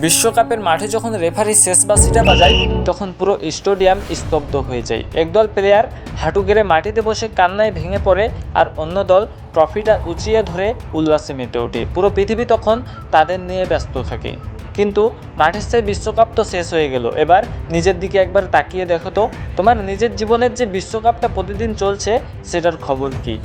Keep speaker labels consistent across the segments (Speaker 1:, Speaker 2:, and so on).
Speaker 1: বিশ্বকাপের মাঠে যখন রেফারি শেষ বাঁশিটা বাজায় তখন পুরো স্টেডিয়াম স্তব্ধ হয়ে যায়। একদল প্লেয়ার হাঁটু গেড়ে মাটিতে বসে কান্নায় ভেঙে পড়ে, আর অন্য দল ট্রফিটা উঁচিয়ে ধরে উল্লাসে মেতে ওঠে। পুরো পৃথিবী তখন তাদের নিয়ে ব্যস্ত থাকে। কিন্তু মাঠের সেই বিশ্বকাপ তো শেষ হয়ে গেল। এবার নিজের দিকে একবার তাকিয়ে দেখো তো, তোমার নিজের জীবনের যে বিশ্বকাপটা প্রতিদিন চলছে সেটার খবর কী?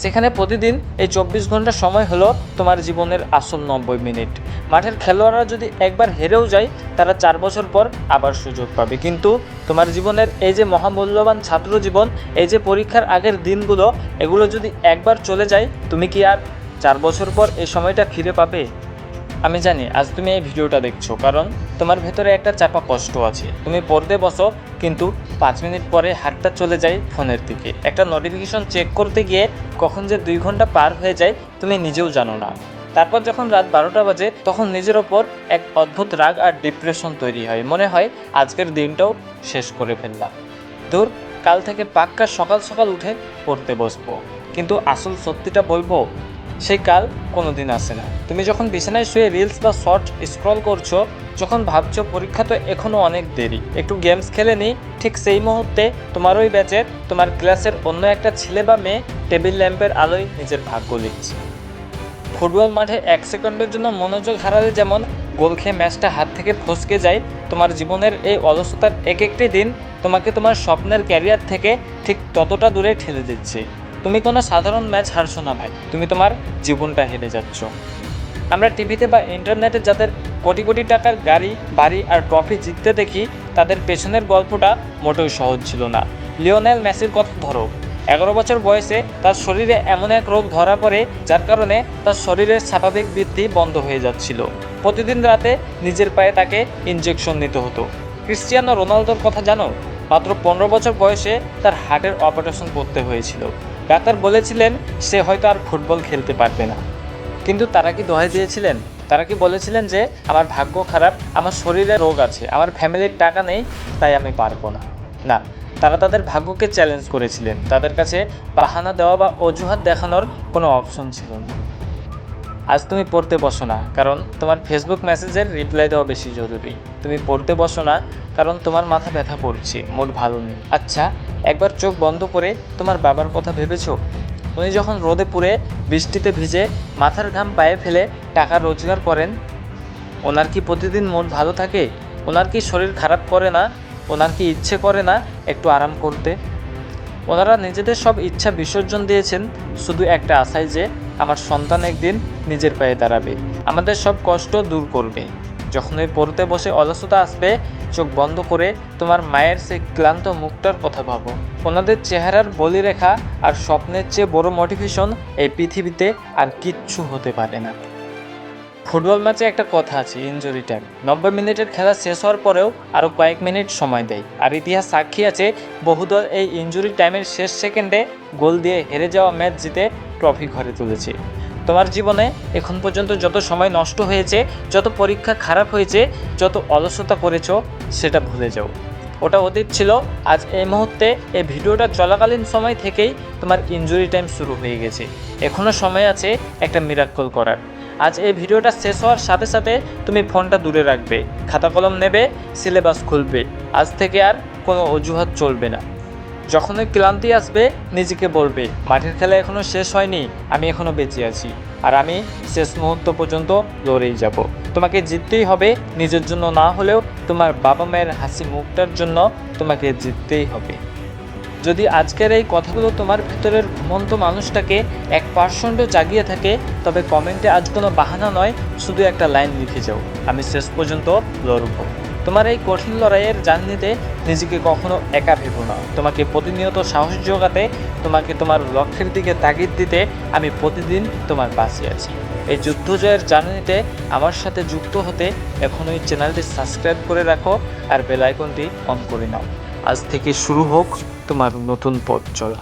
Speaker 1: সেখানে প্রতিদিন এই 24 ঘন্টা সময় হলো তোমার জীবনের আসল 90 মিনিট। মাঠের খেলোয়াড়রা যদি একবার হেরেও যায়, তারা 4 বছর পর আবার সুযোগ পাবে। কিন্তু তোমার জীবনের এই যে মহামূল্যবান ছাত্র জীবন, এই যে পরীক্ষার আগের দিনগুলো, এগুলো যদি একবার চলে যায়, তুমি কি আর 4 বছর পর এই সময়টা ফিরে পাবে? আমি জানি আজ তুমি এই ভিডিওটা দেখছো, কারণ তোমার ভেতরে একটা চাপা কষ্ট আছে। তুমি পড়তে বসো, কিন্তু 5 মিনিট পরে হাতটা চলে যায় ফোনের দিকে। একটা নোটিফিকেশন চেক করতে গিয়ে কখন যে 2 ঘন্টা পার হয়ে যায় তুমি নিজেও জানো না। তারপর যখন রাত 12টা বাজে, তখন নিজের ওপর এক অদ্ভুত রাগ আর ডিপ্রেশন তৈরি হয়। মনে হয় আজকের দিনটাও শেষ করে ফেললাম। দূর, কাল থেকে পাক্কা সকাল সকাল উঠে পড়তে বসবো। কিন্তু আসল সত্যিটা বলবো, সেই কাল কোনো দিন আসে না। তুমি যখন বিছানায় শুয়ে রিলস বা শর্ট স্ক্রল করছো, যখন ভাবছো পরীক্ষা তো এখনও অনেক দেরি, একটু গেমস খেলে নিই, ঠিক সেই মুহূর্তে তোমার ওই ব্যাচের তোমার ক্লাসের অন্য একটা ছেলে বা মেয়ে টেবিল ল্যাম্পের আলোয় নিজের ভাগ্য লিখছে। ফুটবল মাঠে 1 সেকেন্ডের জন্য মনোযোগ হারালে যেমন গোল খেয়ে ম্যাচটা হাত থেকে ফসকে যায়, তোমার জীবনের এই অলসতার এক একটি দিন তোমাকে তোমার স্বপ্নের ক্যারিয়ার থেকে ঠিক ততটা দূরে ঠেলে দিচ্ছে। তুমি কোনো সাধারণ ম্যাচ হারছো না ভাই, তুমি তোমার জীবনটা হেরে যাচ্ছ। আমরা টিভিতে বা ইন্টারনেটে যাদের কোটি কোটি টাকার গাড়ি, বাড়ি আর ট্রফি জিততে দেখি, তাদের পেছনের গল্পটা মোটেও সহজ ছিল না। লিওনেল মেসির কথা ধরো, 11 বছর বয়সে তার শরীরে এমন এক রোগ ধরা পড়ে যার কারণে তার শরীরের স্বাভাবিক বৃদ্ধি বন্ধ হয়ে যাচ্ছিল। প্রতিদিন রাতে নিজের পায়ে তাকে ইনজেকশন নিতে হতো। ক্রিস্টিয়ানো রোনালদোর কথা জানো? মাত্র 15 বছর বয়সে তার হার্টের অপারেশন করতে হয়েছিল। ডাক্তার বলেছিলেন সে হয়তো আর ফুটবল খেলতে পারবে না। কিন্তু তারা কি দোহাই দিয়েছিলেন? তারা কি বলেছিলেন যে আমার ভাগ্য খারাপ, আমার শরীরে রোগ আছে, আমার ফ্যামিলির টাকা নেই, তাই আমি পারবো না? না, তারা তাদের ভাগ্যকে চ্যালেঞ্জ করেছিলেন। তাদের কাছে বাহানা দেওয়া বা অজুহাত দেখানোর কোনো অপশন ছিল না। আজ তুমি পড়তে বসো না কারণ তোমার ফেসবুক মেসেজের রিপ্লাই দেওয়া বেশি জরুরি। তুমি পড়তে বসো না কারণ তোমার মাথা ব্যথা পড়ছে, মুড ভালো নেই। আচ্ছা, একবার চোখ বন্ধ করে তোমার বাবার কথা ভেবেছো? উনি যখন রোদে পুড়ে, বৃষ্টিতে ভিজে, মাথার ঘাম পায়ে ফেলে টাকা রোজগার করেন, ওনার কি প্রতিদিন মন ভালো থাকে? ওনার কি শরীর খারাপ করে না? ওনার কি ইচ্ছে করে না একটু আরাম করতে? ওনারা নিজেদের সব ইচ্ছা বিসর্জন দিয়েছেন শুধু একটা আশায় যে আমার সন্তান একদিন নিজের পায়ে দাঁড়াবে, আমাদের সব কষ্ট দূর করবে। যখন ওই পড়তে বসে অলসতা আসবে, চোখ বন্ধ করে তোমার মায়ের সেই ক্লান্ত মুখটার কথা ভাবো। ওনাদের চেহারার বলিরেখা আর স্বপ্নের চেয়ে বড় মোটিভেশন এই পৃথিবীতে আর কিচ্ছু হতে পারে না। ফুটবল ম্যাচে একটা কথা আছে, ইনজুরি টাইম। 90 মিনিটের খেলা শেষ হওয়ার পরেও আরও কয়েক মিনিট সময় দেয়। আর ইতিহাস সাক্ষী আছে, বহুদল এই ইনজুরি টাইমের শেষ সেকেন্ডে গোল দিয়ে হেরে যাওয়া ম্যাচ জিতে ট্রফি ঘরে তুলেছে। তোমার জীবনে এখন পর্যন্ত যত সময় নষ্ট হয়েছে, যত পরীক্ষা খারাপ হয়েছে, যত অলসতা করেছো, সেটা ভুলে যাও। ওটা অতীত ছিল। আজ এই মুহূর্তে এই ভিডিওটা চলাকালীন সময় থেকেই তোমার ইনজুরি টাইম শুরু হয়ে গেছে। এখনও সময় আছে একটা মিরাক্কল করার। আজ এই ভিডিওটা শেষ হওয়ার সাথে সাথে তুমি ফোনটা দূরে রাখবে, খাতা কলম নেবে, সিলেবাস খুলবে। আজ থেকে আর কোনো অজুহাত চলবে না। যখনই ক্লান্তি আসবে নিজেকে বলবে, মাঠের খেলা এখনও শেষ হয়নি, আমি এখনও বেঁচে আছি, আর আমি শেষ মুহূর্ত পর্যন্ত লড়েই যাব। তোমাকে জিততেই হবে, নিজের জন্য না হলেও তোমার বাবা মায়ের হাসি মুখটার জন্য তোমাকে জিততেই হবে। যদি আজকের এই কথাগুলো তোমার ভিতরের ঘুমন্ত মানুষটাকে 1% জাগিয়ে থাকে, তবে কমেন্টে আজ কোনো বাহানা নয়, শুধু একটা লাইন লিখে যাও, আমি শেষ পর্যন্ত লড়ব। তোমার এই কঠিন লড়াইয়ের জার্নিতে নিজেকে কখনো একা ভেবো না। তোমাকে প্রতিনিয়ত সাহস যোগাতে, তোমাকে তোমার লক্ষ্যের দিকে তাগিদ দিতে আমি প্রতিদিন তোমার পাশে আছি। এই যুদ্ধ জয়ের জার্নিতে আমার সাথে যুক্ত হতে এখনই চ্যানেলটি সাবস্ক্রাইব করে রাখো আর বেল আইকনটি অন করে নাও। আজ থেকে শুরু হোক তোমার নতুন পথ চলা।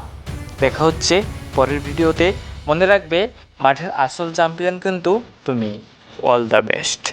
Speaker 1: দেখা হচ্ছে পরের ভিডিওতে। মনে রাখবে, মাঠের আসল চ্যাম্পিয়ন কিন্তু তুমি। All the best.